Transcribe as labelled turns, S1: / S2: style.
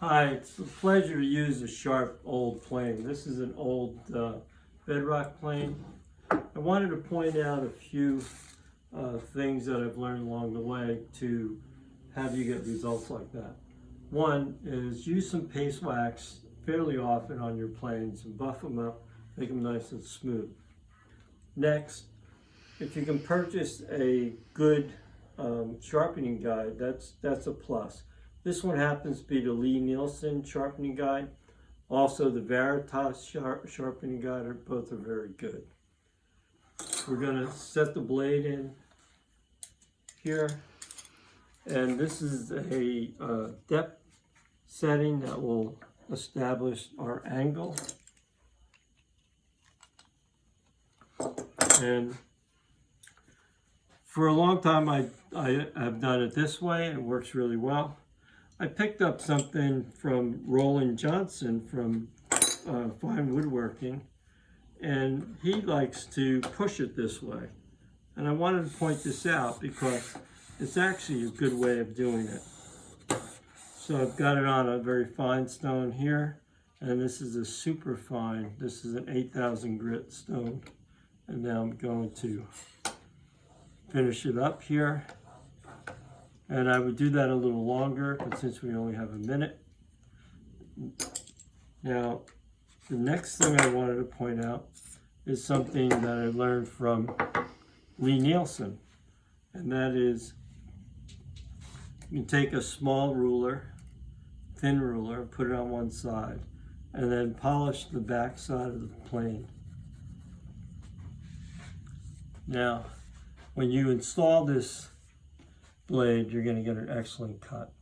S1: Hi, it's a pleasure to use a sharp old plane. This is an old bedrock plane. I wanted to point out a few things that I've learned along the way to have you get results like that. One is use some paste wax fairly often on your planes and buff them up, make them nice and smooth. Next, if you can purchase a good sharpening guide, that's a plus. This one happens to be the Lie-Nielsen sharpening guide. Also, the Veritas sharpening guide both are very good. We're going to set the blade in here, and this is a depth setting that will establish our angle. And for a long time, I have done it this way. It works really well. I picked up something from Roland Johnson from Fine Woodworking, and he likes to push it this way. And I wanted to point this out because it's actually a good way of doing it. So I've got it on a very fine stone here, and this is a super fine. This is an 8,000 grit stone. And now I'm going to finish it up here. And I would do that a little longer, but since we only have a minute. Now, the next thing I wanted to point out is something that I learned from Lie-Nielsen. And that is, you can take a small ruler, thin ruler, put it on one side, and then polish the back side of the plane. Now, when you install this blade, you're going to get an excellent cut.